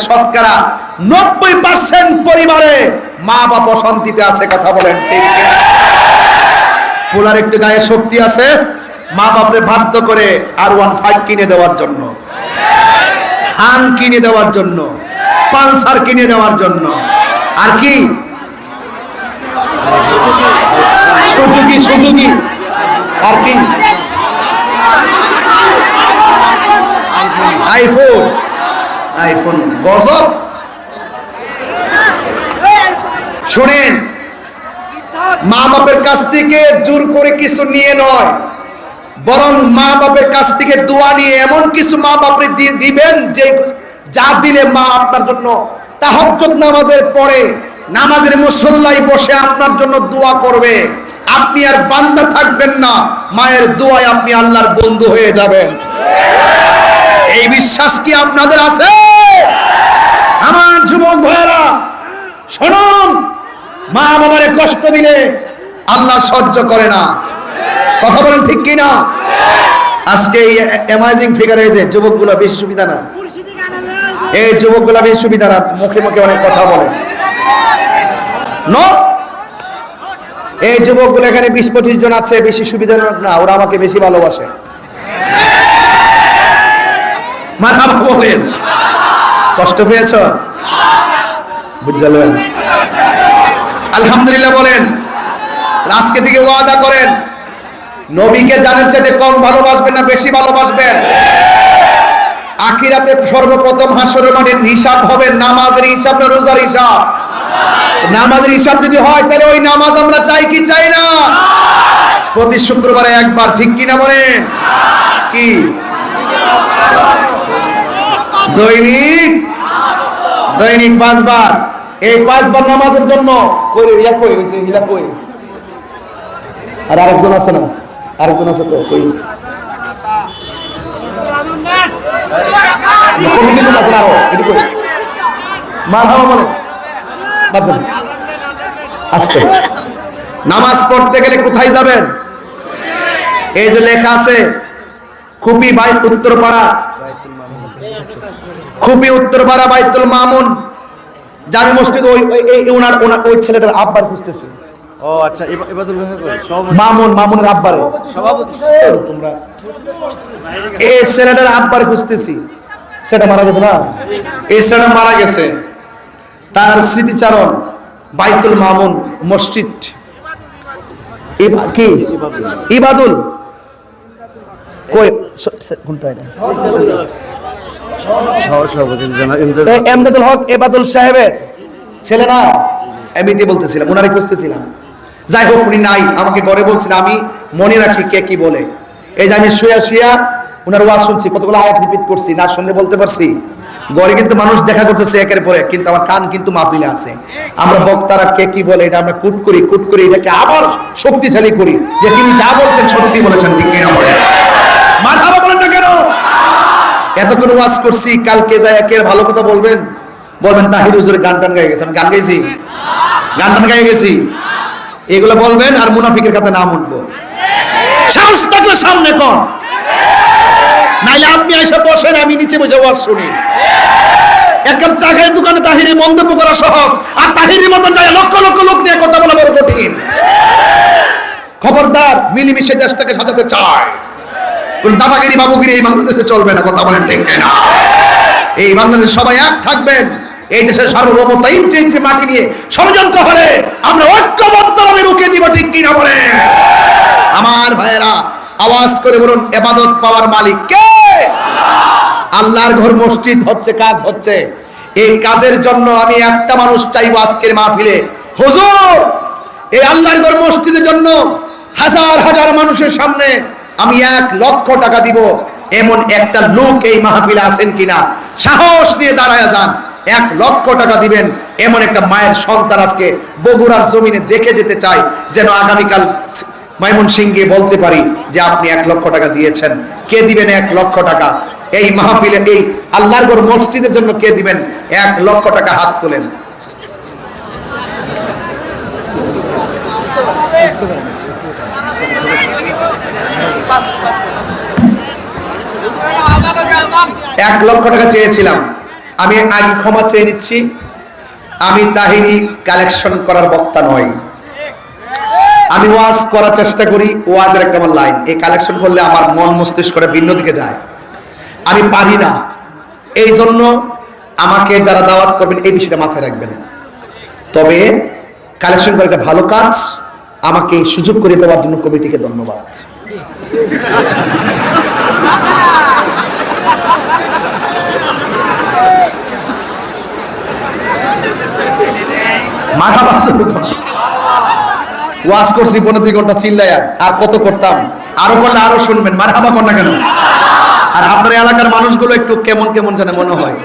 শতকরা 90% পরিবারে মা বাপ অশান্তিতে আছে, কথা বলেন ঠিক কিনা? পোলার একটু গায়ে শক্তি আছে, মা বাপরে বাধ্য করে R15 কিনে দেওয়ার জন্য, হান কিনে দেওয়ার জন্য, পালসার কিনে দেওয়ার জন্য, আর কি সুজুকি, আর কি আইফোন গজব। শুনেন, মা বাপের কাছ থেকে জোর করে কিছু নিয়ে নয়, বরং মা বাপের কাছ থেকে দোয়া নিয়ে এমন কিছু মা বাপরে দিবেন যে যা দিলে মা আপনার জন্য তাহাজ্জুদ নামাজের পরে নামাজের মুসল্লায় বসে আপনার জন্য দোয়া করবে। আপনি আর বান্দা থাকবেন না, মায়ের দোয়ায় আপনি আল্লাহর বন্ধু হয়ে যাবেন। এই বিশ্বাস কি আপনাদের আছে? আমার যুবক ভাইয়েরা শুনুন, মা বাবারে কষ্ট দিলে আল্লাহ সহ্য করে না, কথা বলেন ঠিক কিনা? আজকে এই অ্যামাজিং ফিগারে যে যুবকগুলো বেশি সুবিধা না, এই যুবকগুলো বেশি সুবিধা না, মুখে মুখে অনেক কথা বলে। এই যুবকগুলো এখানে 20-25 জন আছে, বেশি সুবিধা না, ওরা আমাকে বেশি ভালোবাসে। মারহাবা বলেন। কষ্ট পেয়েছ? বুঝলেন? আলহামদুলিল্লাহ বলেন। আজকে থেকে ওয়াদা করেন, নবীকে জানেন চাইতে কম ভালোবাসবেন না বেশি ভালোবাসবেন? আখিরাতে সর্বপ্রথম হাসরের মাঠের হিসাব হবে নামাজের হিসাব না রোজার হিসাব? নামাজের হিসাব যদি হয় তাহলে ওই নামাজ আমরা চাই কি চাই না? প্রতি শুক্রবারে একবার, ঠিক কিনা বলেন? কি দৈনিক 5 বার, এই 5 বার নামাজের জন্য আর আরেকজন আছে না? আরেকজন আছে তো কই? নামাজ পড়তে গেলে কোথায় যাবেন? এই যে লেখা আছে খুবই উত্তরপাড়া, খুবই উত্তরপাড়া বাইতুল মামুন জামি মসজিদ। ওই ছেলেটার আব্বার খুঁজতেছে। ও আচ্ছা, মামুনের আব্বারে তোমরা, এই ছেলেটার আব্বার খুঁজতেছি। সেটা মারা গেছে না? এই ছেলেটা মারা গেছে, তার স্মৃতিচারণ বাইতুল মামুন মসজিদ। কি ইবাদুল কই কোনটা? এমদাদুল হক ইবাদুল সাহেবের ছেলে না? এমনিতে বলতেছিলাম, ওনারে খুঁজতেছিলাম। যাই হোক, উনি নাই, আমাকে ঘরে বলছিল, আমি মনে রাখি কে কি বলে। এই যে আমি শুয়া ওনার ওয়াজ শুনছি, কতগুলো আয়াত রিপিট করছি, না শুনলে বলতে পারছি। ঘরে কিন্তু মানুষ দেখা করতেছে একের পরে, কিন্তু আমার কান কিন্তু মাহফিলে আছে। আমরা বক্তারা কে কি বলে এটা আমরা কুট করি, এটাকে আবার শক্তিশালী করি যে তিনি যা বলছেন সত্যি বলেছেন, ঠিক কিনা বলেন? মারহাবা বলেন না কেন? এতক্ষণ ওয়াজ করছি, কালকে যায় কে ভালো কথা বলবেন? তাহির হুজুরের গান গায়ে গেছেন। গান গাইছি? গান গায়ে গেছি? এগুলো বলবেন আর মুনাফিকের কাছে নাম উঠবো। সাহস থাকলে সামনে কর, নাইলে আপনি এসে বসেন, আমি নিচে বসে ওয়াজ শুনি। এক কাপ চা খাই দোকানে তাহিরি মন্তব্য করা সহজ, আর তাহিরি মতন যায় লক্ষ লক্ষ লোক নিয়ে কথা বলা বড় কঠিন। খবরদার, মিলিমিশে দেশটাকে সাজাতে চায়, কোন দাদাগিরি বাবুগিরি এই বাংলাদেশে চলবে না, কথা বলেন ঠিক না? এই বাংলাদেশে সবাই এক থাকবেন। এই দেশের সার্বভৌমত্ব ইঞ্চি মাটি নিয়ে ষড়যন্ত্র হলে আমরা ঐক্যবদ্ধভাবে রুখে দিব, ঠিক কিনা বলে? আমার ভাইয়েরা আওয়াজ করে বলুন, ইবাদত পাওয়ার মালিক কে? আল্লাহর ঘর মসজিদ হচ্ছে, কাজ হচ্ছে। এই কাজের জন্য আমি একটা মানুষ চাইবো আজকের মাহফিলে, হুজুর এই আল্লাহর ঘর মসজিদের জন্য হাজার হাজার মানুষের সামনে আমি 1 লক্ষ টাকা দিব, এমন একটা লোক এই মাহফিলে আছেন কিনা? সাহস নিয়ে দাঁড়ায় যান, 1 লক্ষ টাকা দিবেন এমন একটা মায়ের সন্তান আজকে বগুড়ার জমিনে দেখে যেতে চাই, যেন আগামীকাল ময়মনসিংহে বলতে পারি যে আপনি 1 লক্ষ টাকা দিয়েছেন। কে দিবেন 1 লক্ষ টাকা এই মাহফিলে, এই আল্লাহর ঘর মসজিদের জন্য কে দিবেন 1 লক্ষ টাকা? হাত তোলেন। $1 লক্ষ চেয়েছিলাম, আমি আগে ক্ষমা চেয়ে নিচ্ছি, আমি তাহিরি কালেকশন করার বক্তা নয়। আমি ওয়াজ করার চেষ্টা করি, ওয়াজের একটা আমার লাইন, এই কালেকশন করলে আমার মন মস্তিষ্ক করে ভিন্ন দিকে যায়, আমি পারি না। এই জন্য আমাকে যারা দাওয়াত করবেন এই বিষয়টা মাথায় রাখবেন। তবে কালেকশন করা একটা ভালো কাজ, আমাকে সুযোগ করে দেওয়ার জন্য কমিটিকে ধন্যবাদ। ওয়াজ করছি 15 ঘন্টা চিল্লায়া, আর কত করতাম, আরো করলে আরো শুনবেন, মারহাবা কর না কেন? আর আপনার এলাকার মানুষগুলো একটু কেমন কেমন জানে মনে হয়।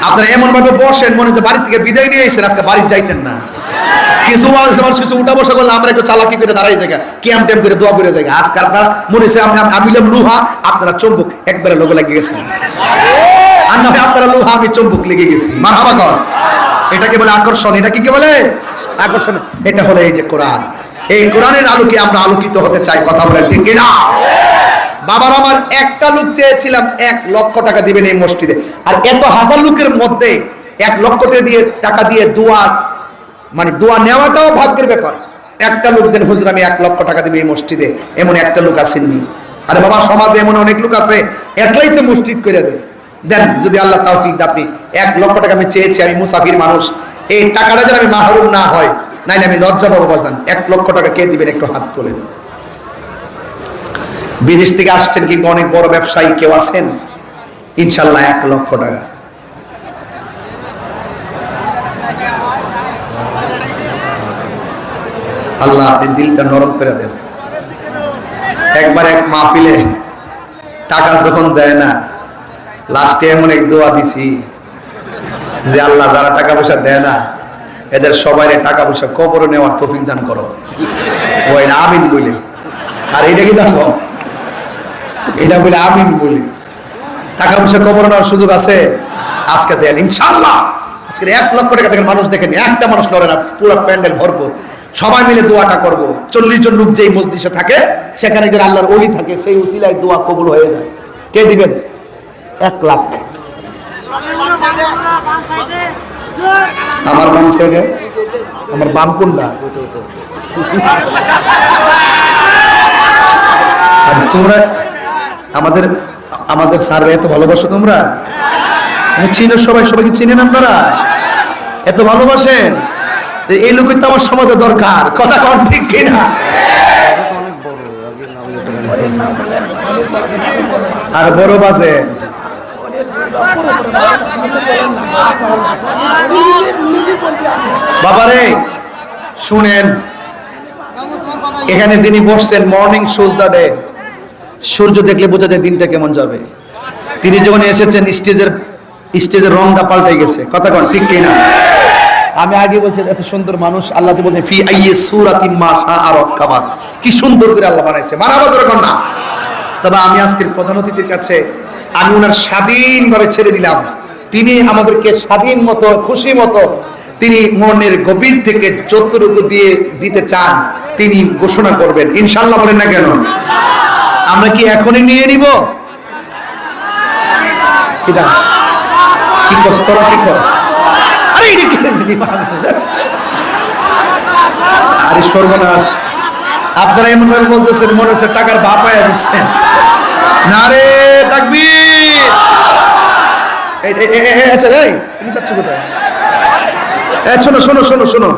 আপনারা এমন ভাবে বসেন মনে হচ্ছে বাড়ি থেকে বিদায় নিয়ে এসেছেন, আজকে বাড়ি যাইতেন না। কিছু মানুষ কিছু উঠা বসা করলে আমরা একটু চালাকি করে দাঁড়াই জায়গা, ক্যাম্প ট্যাম্প করে দোয়া করে জায়গা। আজকে আপনারা মনে হচ্ছে আমি লোহা, আপনারা চম্বুক, একবারে লোক লেগে গেছেন। আর না হয় আপনারা লোহা, আমি চম্বুক লেগে গেছি। মারহাবা কর। এটাকে বলে আকর্ষণ। এটা কি বলে আকর্ষণ? এটা হলো এই যে কোরআন। এই কোরআনের আলোকে আমরা আলোকিত হতে চাই। কথা বলেন ঠিক কিনা? বাবার আমার একটা লোক চেয়েছিলাম 1 লক্ষ টাকা দিবেন এই মসজিদে, আর এত হাজার লোকের মধ্যে 1 লক্ষ টাকা দিয়ে দোয়া, মানে দোয়া নেওয়াটাও ভাগ্যের ব্যাপার। একটা লোক দেন হুজুর আমি 1 লক্ষ টাকা দিবে এই মসজিদে, এমন একটা লোক আসেননি। আরে বাবা, সমাজে এমন অনেক লোক আছে, একলাই তো মসজিদ করে দেন। যদি আল্লাহ তাওফিক দেন, আপনি 1 লক্ষ টাকা আমি চেয়েছি, আমি মুসাফির মানুষ, এই টাকাটা যেন আমি মাহরুম না হয়, নাইলে আমি লজ্জা পাবো। বাজান 1 লক্ষ টাকা কে দিবেন? একটু হাত তোলেন। বিদেশ থেকে আসছেন কিন্তু অনেক বড় ব্যবসায়ী কেউ আছেন? ইনশাল্লাহ 1 লক্ষ টাকা। আল্লাহ আপনি দিলটা নরম করে দেন। একবার এক মাহফিলে টাকা যখন দেয় না, লাস্টে এমন এক দোয়া দিছি যে আল্লাহ যারা টাকা পয়সা দেয় না এদের সবাই টাকা পয়সা কবরে নেওয়ার তৌফিক দান করো। ওই না আমিন বলি। আর এটা কি দেখো, এটা বলে আমিন বলি। টাকা পয়সা কবরে নেওয়ার সুযোগ আছে, আজকে দেন ইনশাআল্লাহ। আজকে 1 লক্ষ টাকা দেখেন, মানুষ দেখেন, একটা মানুষ লড়ে না, পুরো প্যান্ডেল ভরপুর। সবাই মিলে দোয়াটা করব। 40 জন লোক যেই মসজিদে থাকে, সেখানে একজন আল্লাহর ওলি থাকে, সেই উসিলায় দোয়া কবুল হয়ে যায়। কে দিবেন? 1 লাখ। আমার বাম সাইডে, আমার বাম কোনটা? আর তোমরা আমাদের আমাদের স্যাররা এত ভালোবাসো, তোমরা চিনো, সবাইকে চিনেন আপনারা, এত ভালোবাসেন। এই লোকের তো আমার সমাজে দরকার। কথা কন ঠিক কিনা? আর বড় বাজে বাবারে শুনেন, এখানে যিনি বসছেন, মর্নিং শোজ দা ডে, সূর্য দেখলে বোঝা যায় দিনটা কেমন যাবে। তিনি যখন এসেছেন স্টেজের রংটা পাল্টে গেছে। কথা কন ঠিক কিনা? আমি আগে বলছি এত সুন্দর মানুষ, আল্লাহ তো বলছেন ফি আইয়ি সূরাতিন মা শাআ রাক্কাবা, কি সুন্দর করে আল্লাহ বানাইছে। মারহাবা জোরে কর না। তবে আমি আজকের প্রধান অতিথির কাছে আমি ওনার স্বাধীনভাবে ছেড়ে দিলাম। তিনি আমাদেরকে স্বাধীন মতো, খুশি মতো, তিনি মনের গভীর থেকে যতটুকু দিতে চান তিনি ঘোষণা করবেন ইনশাআল্লাহ। বলেন না কেন? আমরা কি এখনই নিয়ে নিব? কি কষ্ট, কি কষ্ট। আরে সর্বনাশ, আপনারা এমন ভাবে বলতেছেন মনে হচ্ছে টাকার বাপ আয়া বসছেন। না রে তাকবীর। আচ্ছা এই তুমি যাচ্ছ কোথায়? শোনো শোনো শোনো শোনো,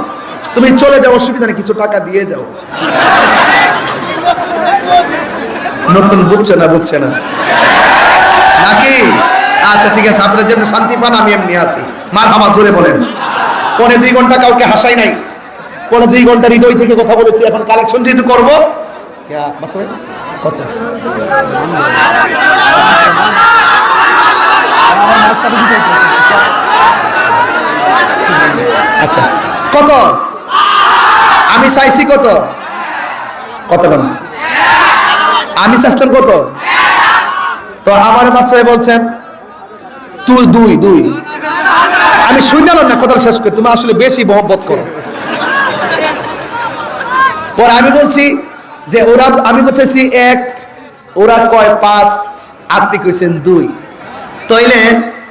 তুমি চলে যাও, অসুবিধা নেই, কিছু টাকা দিয়ে যাও। নতুন বুঝছে না নাকি? আচ্ছা ঠিক আছে, আপনারা যেমন শান্তি পান আমি এমনি আছি। মারহাবা জোরে বলেন। 2.5 ঘন্টা কাউকে হাসাই নাই, 2.5 ঘন্টা হৃদয় থেকে কথা বলেছি। এখন কালেকশন যেহেতু করবো, কত আচ্ছা কত আমি চাইছি, কত আমি চাইছিলাম কত, তো আমার বাচ্চায় বলছেন তুই 2 আমি শুনলাম না কথা শেষ করে, তুমি আসলে বেশি মহব্বত করো। পরে আমি বলছি যে আমি বলছি 1, ওরা কয় 5, আপনি কইছেন 2, তাইলে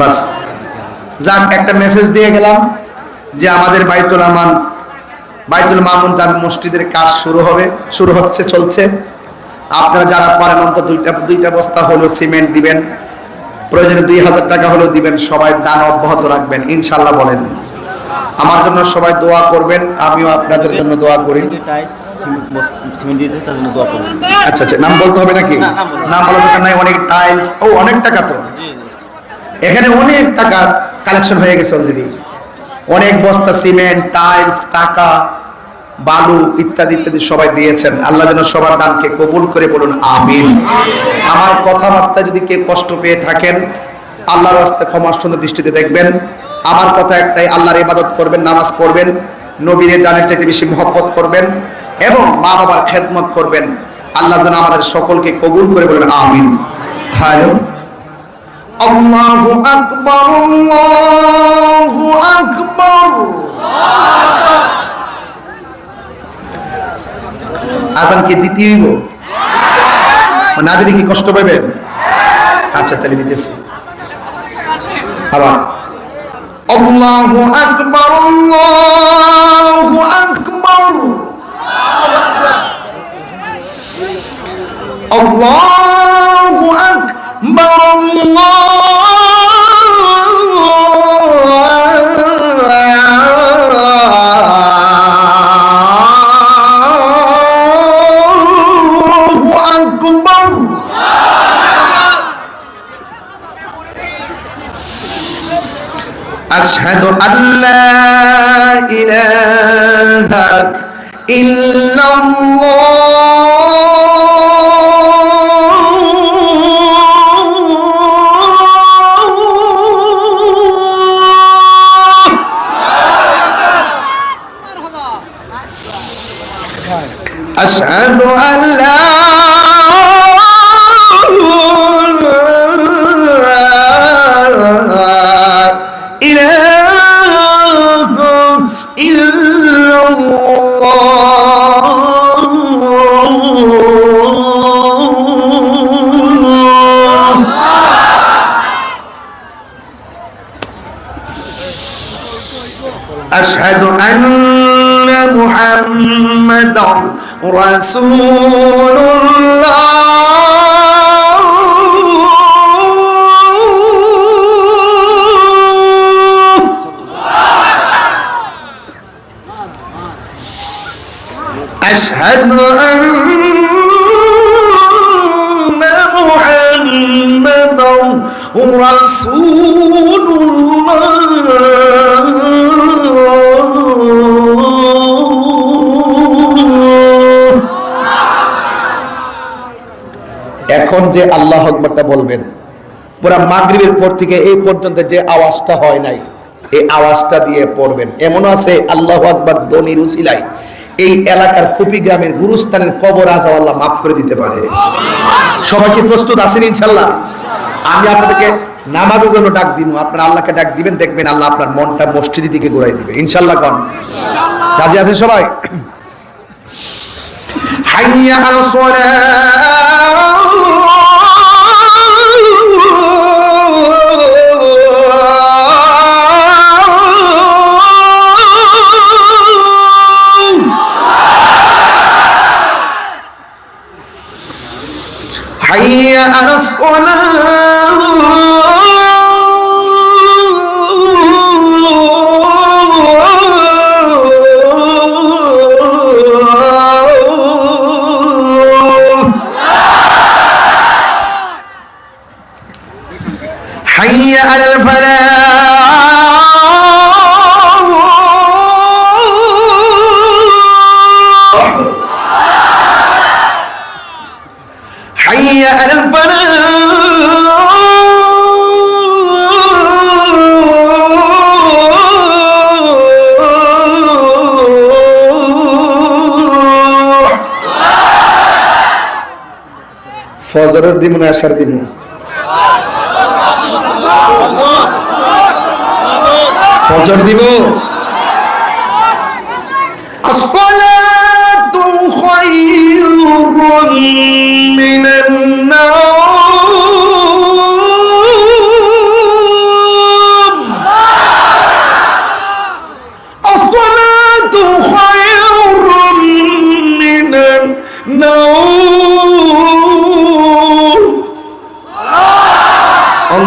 বাস, যাক একটা মেসেজ দিয়ে গেলাম যে আমাদের বাইতুল মামুন জামে মসজিদের কাজ শুরু হচ্ছে, চলছে। আপনারা যারা পারেন অন্তত দুইটা বস্তা হলো সিমেন্ট দিবেন, প্রয়োজনে 2000 টাকা হলেও দিবেন। সবাই দান অব্যাহত রাখবেন ইনশাআল্লাহ। বলেন আমার জন্য সবাই দোয়া করবেন, আমিও আপনাদের জন্য দোয়া করি। আচ্ছা আচ্ছা, নাম বলতে হবে নাকি? নাম বলার দরকার নাই। অনেক টাইলস, অনেক টাকা, তো এখানে অনেক টাকা কালেকশন হয়ে গেছে অলরেডি। অনেক বস্তা সিমেন্ট, টাইলস, টাকা, বালু ইত্যাদি ইত্যাদি সবাই দিয়েছেন। আল্লাহ যেন সবার দানকে কবুল করে, বলুন আমিন। আমার কথাবার্তা যদি কে কষ্ট পেয়ে থাকেন, আল্লাহর রাস্তায় ক্ষমা সুন্দর দৃষ্টিতে দেখবেন। আমার কথা একটাই, আল্লাহর ইবাদত করবেন, নামাজ পড়বেন, নবীর জানের চাইতে বেশি মহব্বত করবেন এবং মা বাবার খেদমত করবেন। আল্লাহ যেন আমাদের সকলকে কবুল করে, বলুন আমিন। হ্যালো, আল্লাহু আকবার, আল্লাহু আকবার। আজান কি দিতে হইব? না দিলে কি কষ্ট পাবেন? আচ্ছা তাহলে দিতেছি। আবার আল্লাহু আকবার, আল্লাহু আকবার, আল্লাহু আকবার, أشهد أن لا إله إلا الله أشهد أن لا أشهد أن محمدا رسول الله أشهد أن محمدا رسول الله এখন যে আল্লাহু আকবারটা বলবেন, পুরা মাগরিবের পর থেকে এই পর্যন্ত যে আওয়াজটা হয় নাই, এই আওয়াজটা দিয়ে পড়বেন। এমন আছে আল্লাহু আকবার ধ্বনির উসিলায় এই এলাকার কুপি গ্রামের গুরুস্থানের কবর আযাব আল্লাহ মাফ করে দিতে পারে। সবাই কি প্রস্তুত আছেন ইনশাআল্লাহ? আমি আপনাদেরকে নামাজের জন্য ডাক দিব, আপনারা আল্লাহকে ডাক দিবেন, দেখবেন আল্লাহ আপনার মনটা মসজিদের দিকে ঘুরাই দিবে ইনশাআল্লাহ। কোন রাজি আছেন সবাই? হাইয়া আলাস সালাহ, حي على الصلاة حي على الفلاح حي على الفلاح ফজরের দিন না আশার দিন? ফজর দিব। আসসালাতু খায়রুম মিনান নার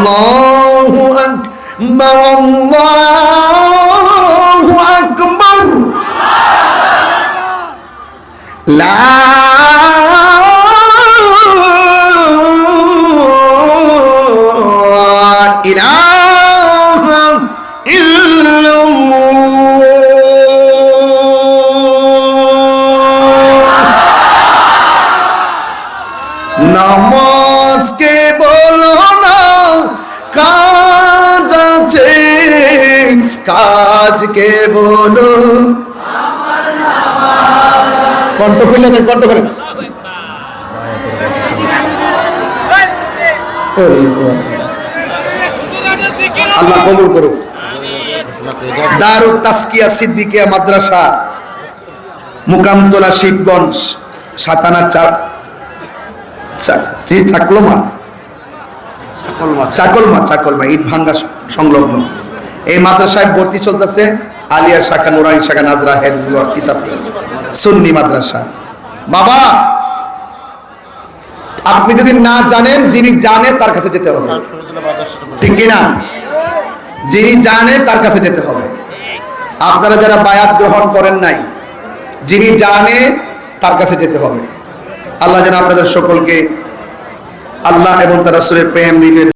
আল্লাহু আকবার, আল্লাহু আকবার, লা ইলাহা ইল্লাল্লাহ। নামাজকে বলো না কাজ আছে, কাজকে বলো কণ্ঠ খুলে দেন, কণ্ঠ করে আল্লাহ কবুল করুক। দারুত তাসকিয়া সিদ্দিকিয়া মাদ্রাসা, মুকামতলা, শিবগঞ্জ, সাতানা চাকলমা ইট ভাঙ্গা সংলগ্ন এই মাদ্রাসায় ভর্তি চলতেছে আলিয়া শাখা, নুরানি শাখা, নাজরা, হেফজুল্লাহ, কিতাব, সুন্নি মাদ্রাসা। বাবা, আপনি যদি না জানেন, যিনি জানে তার কাছে যেতে হবে, ঠিক কিনা? যিনি জানে তার কাছে যেতে হবে। আপনারা যারা বায়াত গ্রহণ করেন নাই, যিনি জানে তার কাছে যেতে হবে। আল্লাহ যেন আপনাদের সকলকে আল্লাহ এবং তার রাসূলের প্রেম হৃদয়ে